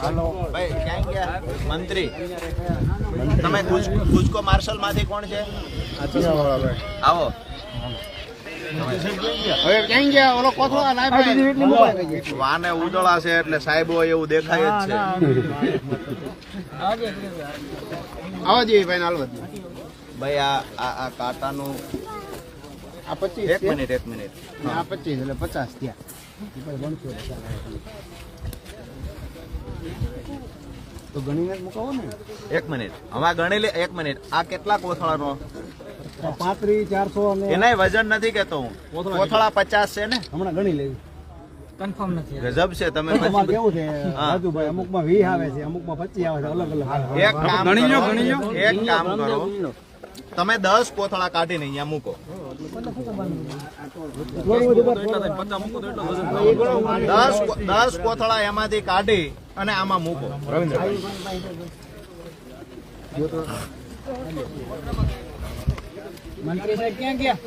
ભાઈ ક્યાં ગયા મંત્રી? તમે ગુજકો માર્શલ માંથી કોણ છે? આવો. વાને ઉજળા છે એટલે સાહેબ હોય એવું દેખાય જ છે. ભાઈ આ કાંટાનું 25 એક મિનિટ આ 25 એટલે 50 થયા. તો ગણીને જ મુકાવો ને. એક મિનિટ હવે ગણી લે. એક મિનિટ આ કેટલા કોથળાનો? 35 400 અને એનાય વજન નથી કેતો હું. કોથળા 50 છે ને? હમણાં ગણી લેવી. કન્ફર્મ નથી. ગજબ છે તમે. આમાં કેવું છે રાજુભાઈ, અમુકમાં 20 આવે છે, અમુકમાં 25 આવે છે, અલગ અલગ. એક કામ કરો તમે 10 કોથળા કાઢીને અહીંયા મૂકો. 10 કોથળા એમાંથી કાઢી અને આમાં મૂકો. મંત્રી સાહેબ ક્યાં ગયા?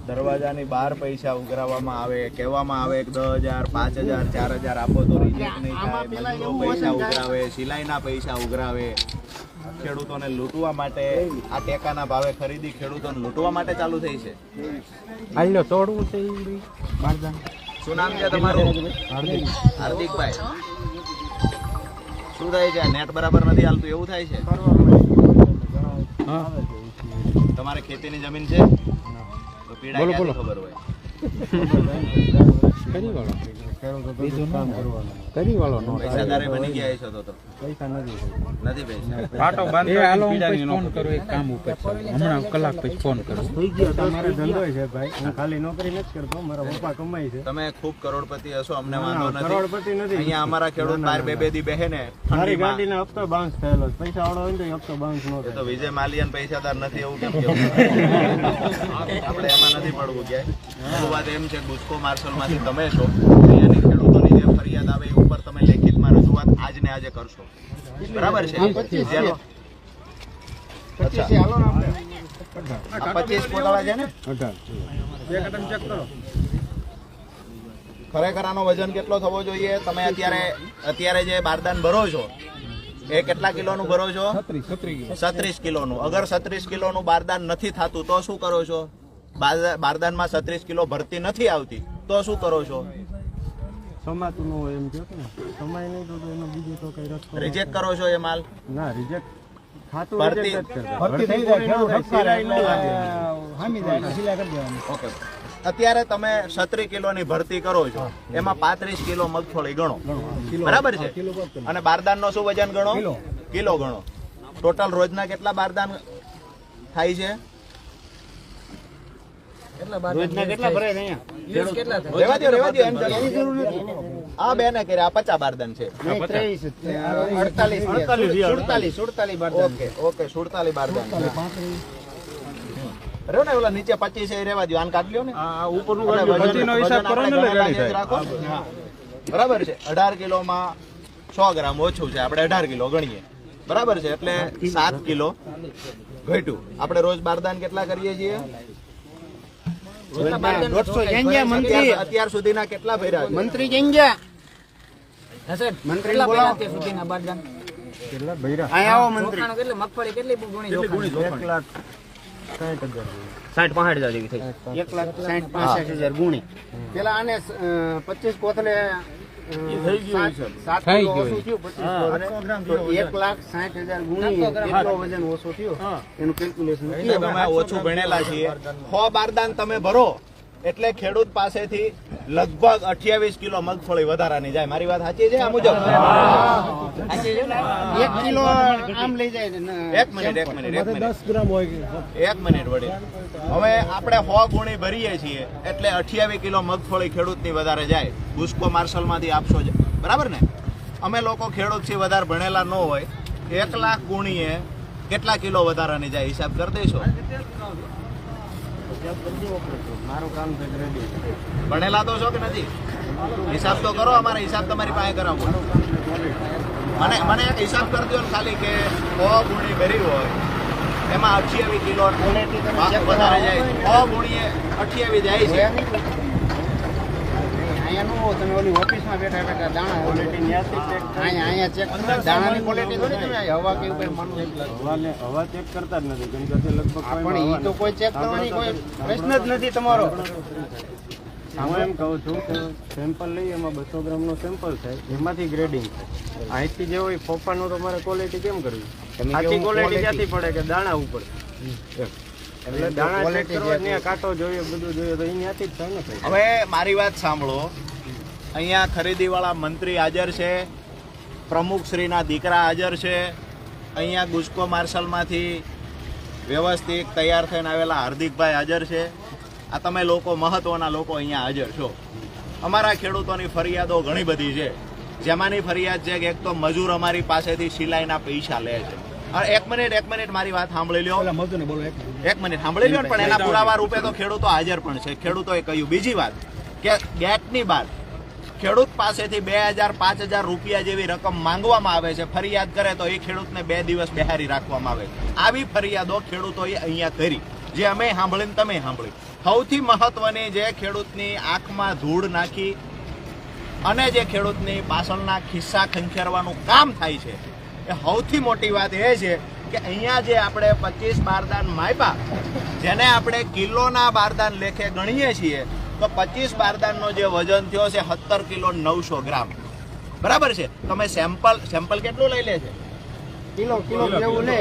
દરવાજાની બહાર પૈસા ઉઘરાવવામાં આવે, કહેવામાં આવે કે 10,000 5,000 4,000 આપો તો રિજેક્ટ નહીં થાય. મજૂરો પૈસા ઉઘરાવે, સિલાઈના પૈસા ઉઘરાવે. ખેડૂતોને લૂંટવા માટે આ ટેકાના ભાવે ખરીદી ખેડૂતોને લૂંટવા માટે ચાલુ થઈ છે. શું નામ છે તમારું? હાર્દિકભાઈ. શું થાય છે? નેટ બરાબર નથી હાલતું એવું થાય છે? તમારે ખેતીની જમીન છે? તો પીડા ક્યાંથી ખબર હોય? પૈસાદારે બની ગયા છો તો પૈસા નથી તમારે ધંધો છે ભાઈ. હું ખાલી નોકરી નથી કરતો, મારા પપ્પા કમાય છે. તમે ખૂબ કરોડપતિ હશો, અમને વાંધો નથી. કરોડપતિ નથી. અહીંયા અમારા ખેડૂત બાર બે દી બેહે ને મારી ગાડીનો હપ્તો બાઉન્સ થયેલો છે. પૈસા વાળો હોય ને તો હપ્તો બાઉન્સ નો એ થાય. તો વિજય માલિયાન પૈસાદાર નથી એવું કેમ કેવું? આપણે એમાં નથી પડવું ક્યાંય. વાત એમ છે ગુજકો માર્શલ માંથી તમે છો, અહીંયાની ખેડૂતોની જે ફરિયાદ આવે એ ઉપર તમે લેખિતમાં રજૂઆત આજને આજે કરશો, બરાબર છે? 25 કોથળા છે ને? ખરેખર આનો વજન કેટલો થવો જોઈએ? તમે અત્યારે જે બારદાન ભરો છો એ કેટલા કિલોનું ભરો છો? 36 કિલોનું. અગર 36 કિલોનું બારદાન નથી થતું તો શું કરો છો? બારદાનમાં 36 કિલો ભરતી નથી આવતી તો શું કરો છો? સમાતું ન હોય એમ કહો ને. સમાય નહીં તો એનો બીજો તો કઈ રસ્તો. રિજેક્ટ કરો છો એ માલ? ના, રિજેક્ટ ખાતું ભરતી ઓકે. અત્યારે તમે 36 કિલોની ભરતી કરો છો, એમાં 35 કિલો મગફળી ગણો, બરાબર છે? અને બારદાન નો શું વજન ગણો? કિલો ગણો. ટોટલ રોજના કેટલા બારદાન થાય છે? આ બેને કર્યા 50 બારદાન છે. 47 ઓકે 47 બારદાન. રહ્યો ને ઓલા નીચે 25 એ રહેવા દો. આને કાઢ લ્યો ને. રાખો. બરાબર છે. 18 કિલોમાં 100 ગ્રામ ઓછું છે, આપણે 18 કિલો ગણીએ, બરાબર છે? એટલે 7 કિલો ઘટ્યું. આપણે રોજ બારદાન કેટલા કરીએ છીએ? અત્યાર સુધીના કેટલા ભર્યા? મંત્રી કેમ ગયા? મંત્રી બોલાવો. સુધીના બારદાન કેટલા ભર્યા? અહીં આવો મંત્રી. કેટલી મગફળી કેટલી ગુણી? 1,60,65,000 જેવી થઈ. 1,60,65,000 ગુણી. પેલા આને 25 કોથળે 7 કિલો ઓછું થયું. 1,60,000 ગુણી કેટલો વજન ઓછો થયો એનું કેલ્ક્યુલેશન. તમે ઓછું ભણેલા છીએ. 100 બારદાન તમે ભરો એટલે ખેડૂત પાસેથી લગભગ 28 કિલો મગફળી વધારાની જાય. મારી વાત સાચી છે? આ મુજબ 1 કિલો આમ લઈ જાય. એક મિનિટ 10 ગ્રામ હોય. એક મિનિટ વળી. હવે આપણે 100 ગુણી ભરીએ છીએ એટલે 28 કિલો મગફળી ખેડૂતની વધારે જાય. ગુજકો માર્શલ માંથી આપશો, બરાબર ને? અમે લોકો ખેડૂત થી વધારે ભણેલા ન હોય, 1 લાખ ગુણીએ કેટલા કિલો વધારાની જાય હિસાબ કરી દઈશો? મારું કામ ભણેલા તો છો કે નથી? હિસાબ તો કરો. અમારે હિસાબ તમારી પાસે કરાવો. મને એક હિસાબ કરી દો ને ખાલી કે 100 ગુણી ભરી હોય એમાં 28 કિલો વધારે જાય. 100 ગુણીએ 28 જાય છે. અહીંયા તમે ઓલી ઓફિસમાં બેઠા બેઠા દાણા ક્વોલિટી અહીંયા ચેક દાણાની ક્વોલિટી થોડી તમે હવા કે ઉપર હવા ચેક કરતા જ નથી કેમ કે તે લગભગ પણ એ તો કોઈ ચેક કરવાની કોઈ પ્રશ્ન જ નથી તમારો. હું એમ કહું છું કે સેમ્પલ લઈએ એમાં 200 ગ્રામનો સેમ્પલ થાય એમાંથી ગ્રેડિંગ થાય. અહીંથી જે હોય ફોફાનું તો મારે ક્વોલિટી કેમ કરવી? સાચી ક્વોલિટી ક્યાંથી પડે કે દાણા ઉપર એટલે દાણા ચેક કરવા ને કાંટો જોઈએ બધું જોઈએ તો અહીંયાથી જ થાય ને ભાઈ. હવે મારી વાત સાંભળો, અહીંયા ખરીદીવાળા મંત્રી હાજર છે, પ્રમુખશ્રીના દીકરા હાજર છે, અહીંયા ગુસ્કો માર્શલમાંથી વ્યવસ્થિત તૈયાર થઈને આવેલા હાર્દિકભાઈ હાજર છે. આ તમે લોકો મહત્વના લોકો અહીંયા હાજર છો. અમારા ખેડૂતોની ફરિયાદો ઘણી બધી છે, જેમાંની ફરિયાદ છે કે એક તો મજૂર અમારી પાસેથી સિલાઈના પૈસા લે છે. એક મિનિટ મારી વાત સાંભળી લ્યો. એક મિનિટ સાંભળી લ્યો, પણ એના પુરાવા રૂપે તો ખેડૂતો હાજર પણ છે. ખેડૂતોએ કહ્યું. બીજી વાત કે ગેટની બહાર ખેડૂત પાસેથી 2000-5000 રૂપિયા જેવી રકમ માંગવામાં આવે છે. ફરિયાદ કરે તો એ ખેડૂતને 2 દિવસ બેહારી રાખવામાં આવે. આવી ફરિયાદો ખેડૂતોએ અહીંયા કરી, જે અમે સાંભળીને તમે સાંભળી. સૌથી મહત્વની જે ખેડૂતની આંખમાં ધૂળ નાખી અને જે ખેડૂતની પાછળના ખિસ્સા ખંખેરવાનું કામ થાય છે, એ સૌથી મોટી વાત એ છે કે અહીંયા જે આપણે 25 બારદાન માપ્યા, જેને આપણે કિલોના બારદાન લેખે ગણીએ છીએ, તો 25 બારદાનનો જે વજન થયો છે 17 કિલો 900 ગ્રામ. બરાબર છે? તમે સેમ્પલ કેટલું લઈ લે છે? કિલો જેવું લે.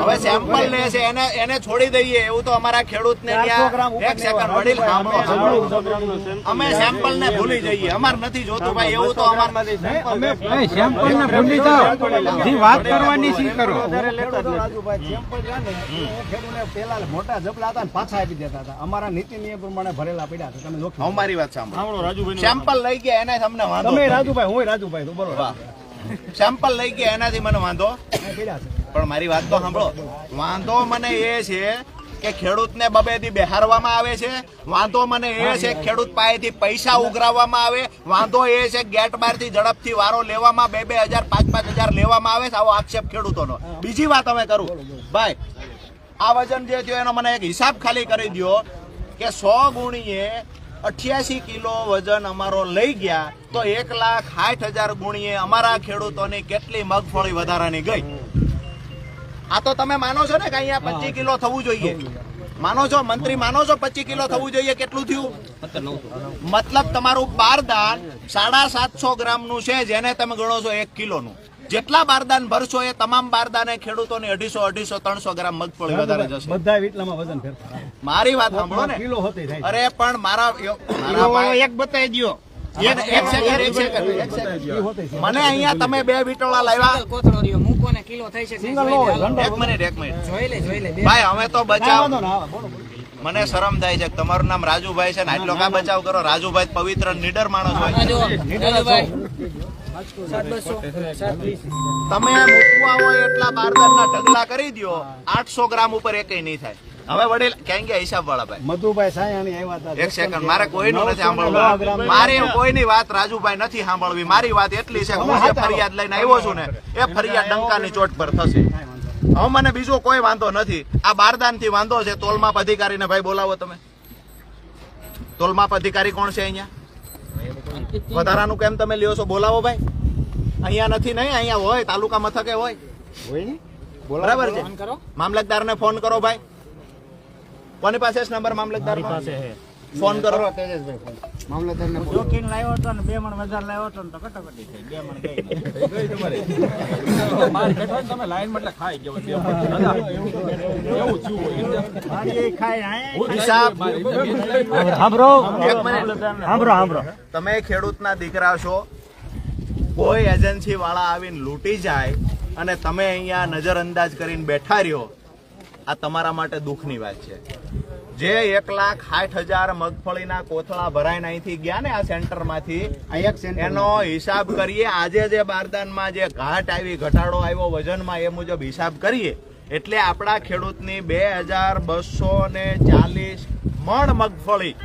હવે સેમ્પલ લે છે એને છોડી દઈએ એવું તો અમારા ખેડૂતને ત્યાં એક સેકન્ડ વડીલ સાંભળો. અમે સેમ્પલ ને ભૂલી જઈએ, અમાર નથી જોતું ભાઈ એવું તો અમાર નથી. સેમ્પલ ને ભૂલી જાઓ, જે વાત કરવાની સી કરો. પેલા મોટા જબલા હતા ને પાછા આપી દેતા હતા. અમારા નીતિ નિયમ પ્રમાણે ભરેલા પડ્યા હતા. તમે જોખો. અમારી વાત સાંભળો. સેમ્પલ લઈ ગયા એને તમને વાંધો? તમે રાજુભાઈ, હું રાજુભાઈ તો બોલો. સેમ્પલ લઈ ગયા એનાથી મને વાંધો, પણ મારી વાત તો સાંભળો. વાંધો મને એ છે કે ખેડૂતને બબેથી બેહારવામાં આવે છે. વાંધો મને એ છે ખેડૂત પાસેથી પૈસા ઉઘરાવવામાં આવે. વાંધો એ છે ગેટ બહારથી ઝડપથી વારો લેવામાં 2-2 હજાર 5-5 હજાર લેવામાં આવે છે. આવો આક્ષેપ ખેડૂતોનો. બીજી વાત અમે કરું ભાઈ, આ વજન જે થયો એનો મને એક હિસાબ ખાલી કરી દો કે 100 ગુણીએ 88 કિલો વજન અમારો લઈ ગયા તો 1,60,000 ગુણીએ અમારા ખેડૂતોની કેટલી મગફળી વધારાની ગઈ? આ તો તમે માનો છો ને કે અહીંયા 25 કિલો થવું જોઈએ? માનો છો મંત્રી? માનો છો 25 કિલો થવું જોઈએ? કેટલું થયું? મતલબ તમારું બારદાન 750 ગ્રામનું છે, જેને તમે ગણો છો 1 કિલોનું. જેટલા બારદાન ભરશો એ તમામ બારદાને ખેડૂતોને 250-300 ગ્રામ મગફળી વધારે જશે. બધા વીટલામાં વજન ફેરફાર. મારી વાત સાંભળો ને. અરે પણ મારા એક બતાવી દો. એક સેકન્ડ. મને અહીંયા તમે 2 વીટોળા લાવ્યા. કોથળો રહ્યો મૂકો ને કિલો થઈ છે. એક મિનિટ જોઈ લે ભાઈ, અમે તો બચાવ. મને શરમ થાય છે. તમારું નામ રાજુભાઈ છે ને, આટલો કા બચાવ કરો? રાજુભાઈ પવિત્ર નીડર માણસ હોય. તમે મૂકવા હોય એટલા બારદાનના ઢગલા કરી દો, 800 ગ્રામ ઉપર એકેય નહીં થાય. હવે વડીલ ક્યાં ગયા હિસાબ વાળા ભાઈ? મધુભાઈ સાયાણી આવ્યા હતા. એક સેકન્ડ, મારે કોઈનું નથી સાંભળવું. મારી કોઈની વાત રાજુભાઈ નથી સાંભળવી. મારી વાત એટલી છે કે હું જે ફરિયાદ લઈને આવ્યો છું ને, એ ફરિયાદ ડંકાની ચોટ પર થશે. હવે મને બીજો કોઈ વાંધો નથી. આ બારદાન થી વાંધો છે. તોલમાપ અધિકારીને ભાઈ બોલાવો તમે. તોલમાપ અધિકારી કોણ છે અહીંયા? વધારાનું કેમ તમે લ્યો છો? બોલાવો ભાઈ. અહીંયા નથી નહીં, અહીંયા હોય તાલુકા મથકે હોય. બરાબર છે? મામલતદારને ફોન કરો ભાઈ. કોની પાસે છે નંબર? મામલતદાર પાસે ફોન કરો. મામલતદારને જોખીને લાવ્યો હતો ને 2 મણ વધારે લાવ્યો હતો ને તો કટોકટી થઈ. 2 મણ ગઈ મારી બેઠો તમે લાઈન એટલે ખાઈ ગયો. એવું થયું હિસાબ. સાંભળો, એક મિનિટ સાંભળો. તમે ખેડૂતના દીકરા છો. કોઈ એજન્સી વાળા આવીને લૂંટી જાય અને તમે અહીંયા નજરઅંદાજ કરીને બેઠા રહ્યો, આ તમારા માટે દુઃખની વાત છે. જે 1,60,000 મગફળીના કોથળા ભરાઈને અહીંથી ગયા ને આ સેન્ટરમાંથી, એનો હિસાબ કરીએ. આજે જે બારદાનમાં જે ઘાટ આવી, ઘટાડો આવ્યો વજનમાં, એ મુજબ હિસાબ કરીએ એટલે આપણા ખેડૂતની 2,240 મણ મગફળી.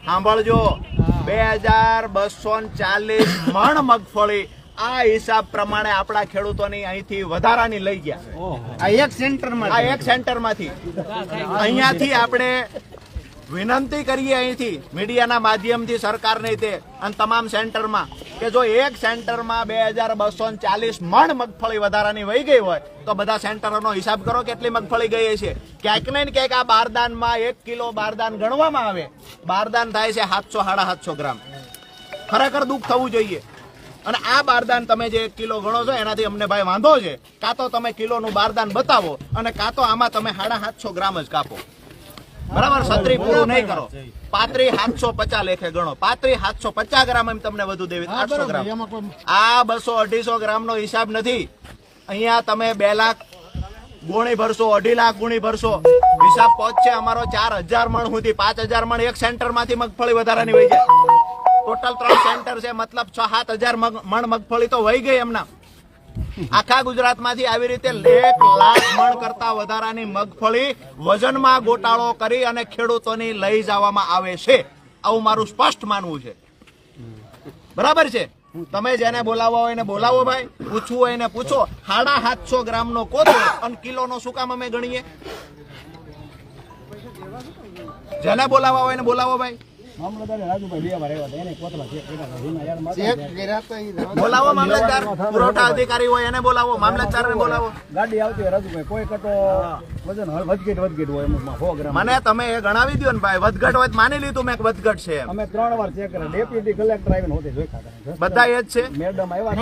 સાંભળજો, 2,240 મણ મગફળી આ હિસાબ પ્રમાણે આપણા ખેડૂતોની અહીંથી વધારાની લઈ ગયા. આ એક સેન્ટરમાં આ એક સેન્ટરમાંથી અહીંયાથી આપણે વિનંતી કરીએ અહીંથી મીડિયાના માધ્યમથી સરકારને તે અને તમામ સેન્ટરમાં કે જો એક સેન્ટરમાં 2240 મણ મગફળી વધારાની વહી ગઈ હોય તો બધા સેન્ટરોનો હિસાબ કરો કેટલી મગફળી ગઈ છે. ક્યાંક ને ક્યાંક આ બારદાનમાં 1 કિલો બારદાન ગણવામાં આવે, બારદાન થાય છે 700-750 ગ્રામ. ખરેખર દુઃખ થવું જોઈએ. અને આ બારદાન તમે જે 1 કિલો ગણો છો એનાથી અમને ભાઈ વાંધો છે. કાં તો તમે કિલોનું બારદાન બતાવો અને કાં તો આમાં તમે 750 ગ્રામ જ કાપો. બરાબર, છત્રી પૂરું નહીં કરો. પાત્રી 750 લેખે ગણો, પાત્રી 750 ગ્રામ એમ તમને વધુ દેવી 800 ગ્રામ. આ 200-250 ગ્રામનો હિસાબ નથી. અહીંયા તમે 2 લાખ ગુણી ભરશો, 2.5 લાખ ગુણી ભરશો, હિસાબ પહોંચશે અમારો 4000 મણ સુધી. 5000 મણ એક સેન્ટર માંથી મગફળી વધારાની વહી જાય. ટોટલ 3 સેન્ટર છે, મતલબ 6-7 હજાર મણ મગફળી તો વહી ગઈ એમના. આખા ગુજરાતમાંથી આવી રીતે 1 લાખ મણ કરતા વધારાની મગફળી વજનમાં ગોટાળો કરી અને ખેડૂતોની લઈ જવામાં આવે છે. આવું મારું સ્પષ્ટ માનવું છે. બરાબર છે. તમે જેને બોલાવવા હોય એને બોલાવો ભાઈ, પૂછવું હોય એને પૂછો. 750 ગ્રામનો કોથળો અને કિલોનો શું કામ અમે ગણીએ? જેને બોલાવવા હોય એને બોલાવો ભાઈ. બોલાવો મામલતદાર, પુરવઠા અધિકારી હોય એને બોલાવો, મામલતદારને બોલાવો. ગાડી આવતી હોય રાજુભાઈ, કોઈ કટો વજન વધઘટ હોય એમાં 100 ગ્રામ. મને તમે એ ગણાવી દો ને ભાઈ. વધઘટ હોય તો માની લીધું મેં વધઘટ છે એમ. અમે 3 વાર ચેક કર્યા, ડેપ્યુટી કલેક્ટર આવીને હોતે જોઈતા હતા. બધા એ જ છે. મેડમ આવ્યા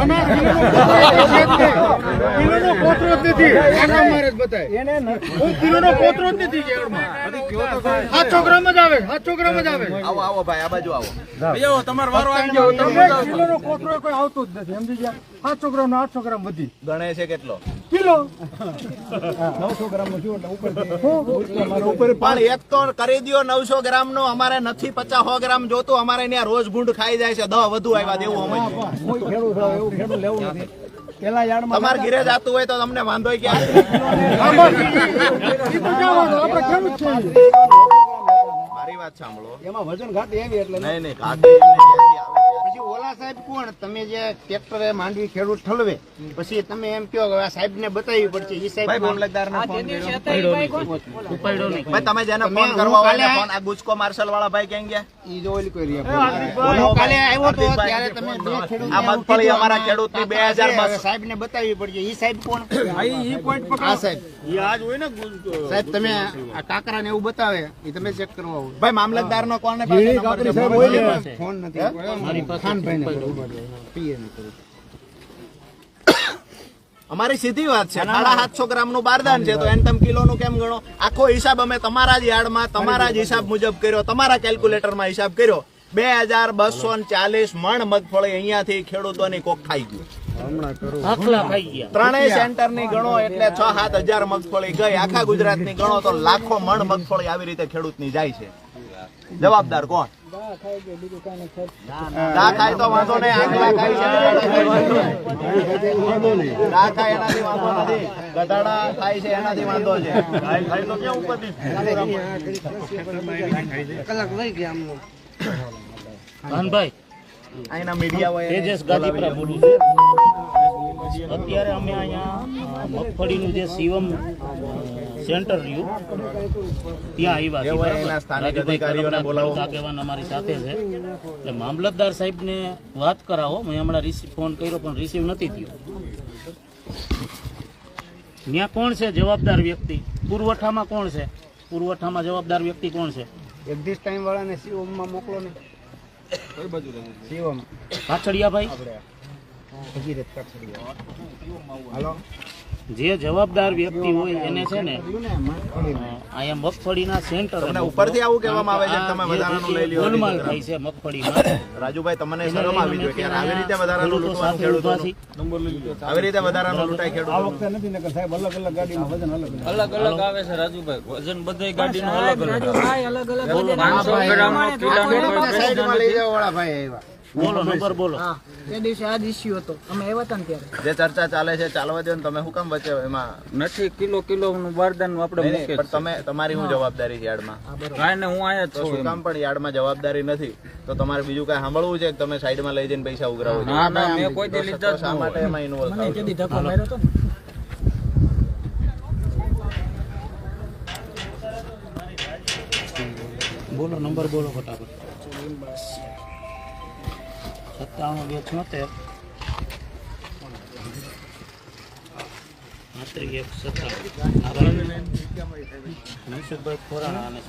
આવો આવો ભાઈ, આ બાજુ આવો. કિલોનો કોથળો કોઈ આવતું જ નથી, સમજી ગયા. 700 ગ્રામ નો 800 ગ્રામ વધી ગણે છે કેટલો? કિલો 900 ગ્રામ નું થયું ઉપર પણ એક તો કરી દો 900 ગ્રામ નો. અમારે નથી 50-100 ગ્રામ જોતું. અમારે ત્યાં રોજ ગુંડ ખાઈ જાય છે. 10 વધુ આવ્યા દેવું અમે. કોઈ ખેડૂત હોય એવું ખેડૂત લેવું નથી. પેલા યાર્ડમાં તમારે ઘરે જાતું હોય તો તમને વાંધો કે મારી વાત સાંભળો. એમાં વજન ઘાટી એવી એટલે નહીં નહીં, ઘાટી એમને ક્યાંથી આવે છે? પછી ઓલા સાહેબ કોણ? તમે જે ટ્રેક્ટરે માંડવી ખેડૂત ઠલવે પછી તમે એમ કહો કે આ સાહેબ ને બતાવવી પડશે. ઈ સાહેબ ભાઈ કોણ? મામલતદારને ફોન કર્યો. ઉપાડ્યો નહીં. ભાઈ તમે જેને ફોન કરવા હોય એને ફોન. આ ગુજકો માર્શલ વાળા ભાઈ ક્યાં ગયા? ઈ જો ઓલી કોઈ રહ્યા. ઓલો કાલે આવ્યો તો ત્યારે તમે બે ખેડૂત આ મગફળી અમારા ખેડૂતની 2200 સાહેબ ને બતાવવી પડશે. ઈ સાહેબ કોણ? આ સાહેબ સાહેબ તમે આ કાકરા ને એવું બતાવે એ તમે ચેક કરવા આવો. ભાઈ મામલતદાર નો કોણ ફોન નથી ખાનભાઈ ને કરો. પીએ ને કરો. અમારી સીધી વાત છે. 750 ગ્રામ નું બારદાન છે તો એને તમે કિલો નું કેમ ગણો? આખો હિસાબ અમે તમારા જ યાર્ડમાં તમારા જ હિસાબ મુજબ કર્યો, તમારા કેલ્ક્યુલેટરમાં હિસાબ કર્યો. 2240 મણ મગફળી અહીંયાથી ખેડૂતોની કોક ખાઈ ગયું. ત્રણેય સેન્ટર ની ગણો એટલે 6-7 હજાર મગફળી ગઈ. આખા ગુજરાત ની ગણો તો લાખો મણ મગફળી આવી રીતે ખેડૂત ની જાય છે. જવાબદાર કોણ? દા ખાય તો વાંધો નહીં, આગલા ખાય છે દા ખાય એનાથી વાંધો નથી, ગધાડા ખાય છે એનાથી વાંધો છે. ગાય ખાય તો ક્યાં ઉપર અહીંના મીડિયા હોય અત્યારે અમે અહીંયા મગફળીનું જે શિવમ સેન્ટર રહ્યું ત્યાં આવ્યા આગેવાન અમારી સાથે છે. એટલે મામલતદાર સાહેબને વાત કરાવો. મેં હમણાં ફોન કર્યો પણ રિસીવ નથી થયો. ત્યાં કોણ છે જવાબદાર વ્યક્તિ? પુરવઠામાં કોણ છે? પુરવઠામાં જવાબદાર વ્યક્તિ કોણ છે? જગદીશ ટાઈમ વાળા ને શિવમમાં મોકલો ને. શિવમ કાછડિયાભાઈ ભગીરથ કાછડિયા. હાલો જે જવાબદાર વ્યક્તિ હોય એને છે ને અહીંયા મગફળીના સેન્ટર તમને ઉપરથી આવું કહેવામાં આવે છે કે તમે વધારાનું લઈ લ્યો. ગોલમાલ થાય છે મગફળીમાં. રાજુભાઈ તમને શરમ આવી જોઈએ કે આવી રીતે વધારાનું લૂંટવાનું ખેડૂતોનું. આવી રીતે વધારાનું લૂંટાય આ ખેડૂતો. વખતે નથી ને સાહેબ અલગ અલગ ગાડીનું વજન અલગ અલગ આવે છે રાજુભાઈ. વજન બધાય ગાડીનું અલગ અલગ આવે. રાજુભાઈ અલગ અલગ સાઈડમાં લઈ જાવ વાળા ભાઈ આવ્યા. બોલો નંબર બોલો. હા તે દિવસે આ જ ઇસ્યુ હતો અમે આવ્યા હતા ને ત્યારે જે ચર્ચા ચાલે છે ચાલવા દો ને, તમે શું કામ વચ્ચે એમાં નથી કિલો નું બારદાન આપણે નહીં, મૂકે પણ તમે તમારી શું જવાબદારી છે યાર્ડમાં? કાંઈ ને હું આયા જ તો શું છું. કામ પણ યાર્ડમાં જવાબદારી નથી તો તમારે બીજું કાંઈ સાંભળવું છે કે તમે સાઈડમાં લઈ જઈને પૈસા ઉઘરાવો છો? ના ના મેં કોઈ દી તો લીધા જ શા ન માટે હોય. એમાં ઇન્વોલ્વ મને થાવ છો? તેથી ધક્કો માર્યો હતો ને બોલો નંબર બોલો ફટાફટ. 57 276 મનસુખભાઈ ખોરાણા અને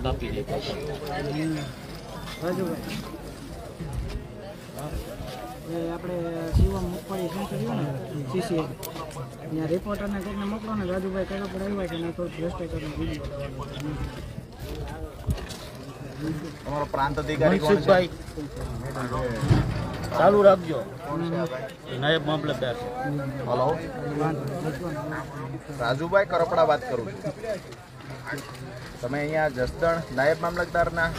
કાપી દે. રાજુભાઈ એ આપણે શિવમ મગફળી સેન્ટર રહ્યું ને CCA ત્યાં રિપોર્ટરને કંઈકને મોકલો ને રાજુભાઈ કઈ પર આવ્યા છે ને થોડુંક ભ્રષ્ટાચારનો વિડીયો તમારો પ્રાંત અધિકારી કોણ છે? ચાલુ રાખજો. નાયબ મામલતદાર છે. હલો, રાજુભાઈ કરપડા વાત કરું છું. તમે અહીંયા જસદણ નાયબ મામલતદારના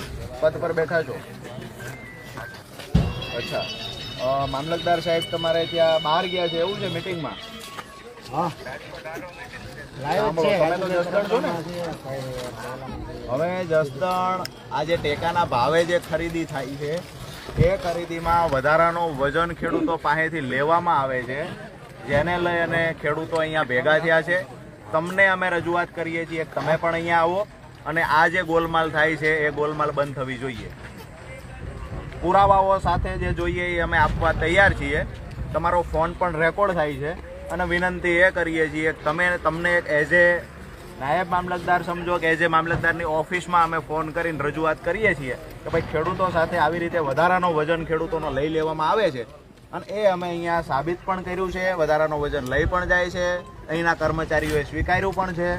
પદ પર બેઠા છો? અચ્છા, મામલતદાર સાહેબ તમારે ત્યાં બહાર ગયા છે એવું છે મીટિંગમાં? સાંભળો, તમે તો જસદણ છો ને? હવે જસદણ આજે ટેકાના ભાવે જે ખરીદી થાય છે એ ખરીદીમાં વધારાનો વજન ખેડૂતો પાસેથી લેવામાં આવે છે, જેને લઈ અને ખેડૂતો અહીંયા ભેગા થયા છે. તમને અમે રજૂઆત કરીએ છીએ કે તમે પણ અહીંયા આવો અને આ જે ગોલમાલ થાય છે એ ગોલમાલ બંધ થવી જોઈએ. પુરાવાઓ સાથે જે જોઈએ એ અમે આપવા તૈયાર છીએ. તમારો ફોન પણ રેકોર્ડ થાય છે અને વિનંતી એ કરીએ છીએ કે તમને એઝ એ નાયબ મામલતદાર સમજો કે એઝ એ મામલતદારની ઓફિસમાં અમે ફોન કરીને રજૂઆત કરીએ છીએ કે ભાઈ ખેડૂતો સાથે આવી રીતે વધારાનો વજન ખેડૂતોનો લઈ લેવામાં આવે છે અને એ અમે અહીંયા સાબિત પણ કર્યું છે. વધારાનો વજન લઈ પણ જાય છે, અહીંના કર્મચારીઓએ સ્વીકાર્યું પણ છે.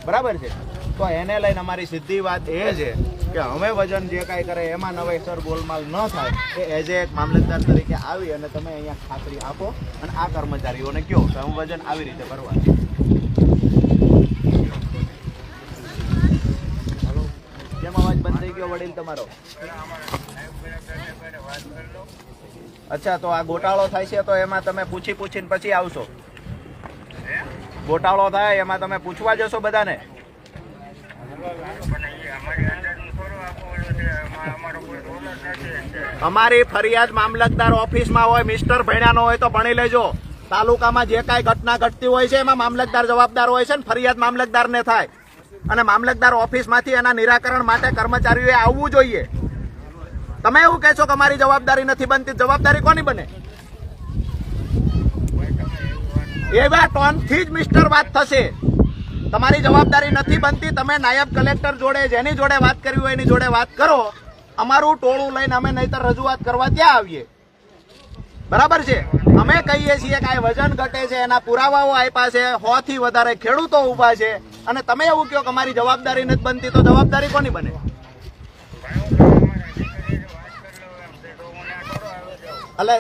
બરાબર છે? તો એને લઈને અમારી સીધી વાત એ છે કે અમે વજન જે કાંઈ કરે એમાં નવેસર ગોલમાલ ન થાય એ એઝ એ એક મામલતદાર તરીકે આવી અને તમે અહીંયા ખાતરી આપો અને આ કર્મચારીઓને કહો કે હું વજન આવી રીતે ભરવાનું. કેમ અવાજ બંધ થઈ ગયો વડીલ તમારો? અચ્છા, તો આ ગોટાળો થાય છે તો એમાં તમે પૂછીને પછી આવશો? ગોટાળો થાય એમાં તમે પૂછવા જશો બધાને? અમારી ફરિયાદ મામલતદાર ઓફિસમાં હોય, મિસ્ટર ભણ્યાનો હોય તો ભણી લેજો. તાલુકામાં જે કાંઈ ઘટના ઘટતી હોય છે એમાં મામલતદાર જવાબદાર હોય છે ને ફરિયાદ મામલતદારને થાય અને મામલતદાર ઓફિસમાંથી એના નિરાકરણ માટે કર્મચારીઓએ આવવું જોઈએ. તમે એવું કહેશો કે અમારી જવાબદારી નથી બનતી, જવાબદારી કોની બને? એવા ટોનથી જ મિસ્ટર વાત થશે. તમારી જવાબદારી નથી બનતી. તમે નાયબ કલેક્ટર જોડે જેની જોડે વાત કરવી હોય એની જોડે વાત કરો. અમારું ટોળું લઈને અમે નહીતર રજૂઆત કરવા ત્યાં આવીએ. બરાબર છે? અમે કહીએ છીએ કે આ વજન ઘટે છે, એના પુરાવાઓ આપ્યા છે, 100 થી વધારે ખેડૂતો ઊભા છે અને તમે એવું કહો કે અમારી જવાબદારી નથી બનતી, તો જવાબદારી કોની બને? એટલે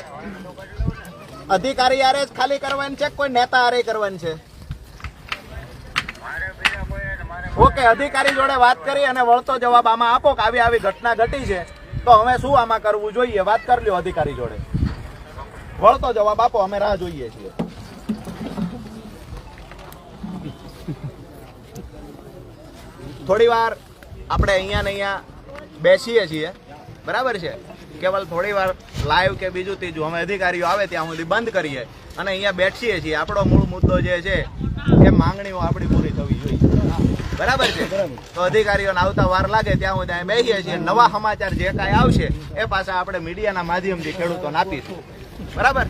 અધિકારી આરે જ ખાલી કરવાની છે, કોઈ નેતા આરે કરવાની છે? ઓકે, અધિકારી જોડે વાત કરી અને વળતો જવાબ આમાં આપો કે આવી ઘટના ઘટી છે તો હવે શું આમાં કરવું જોઈએ, વાત કરી લ્યો અધિકારી જોડે. વળતો જવાબ આપો, અમે રાહ જોઈએ છીએ. થોડી વાર આપણે અહીંયા ને અહીંયા બેસીએ છીએ, બરાબર છે? કેવલ થોડી વાર લાઈવ કે બીજું ત્રીજું અમે અધિકારીઓ આવે ત્યાં સુધી બંધ કરીએ અને અહીંયા બેસીએ છીએ. આપણો મૂળ મુદ્દો જે છે એ માંગણીઓ આપણી પૂરી થવી જોઈએ. બરાબર છે? તો અધિકારીઓને આવતા વાર લાગે ત્યાં સુધી અહીં બેસીએ છીએ. નવા સમાચાર જે કાંઈ આવશે એ પાછા આપણે મીડિયાના માધ્યમથી ખેડૂતોને આપીશું. બરાબર?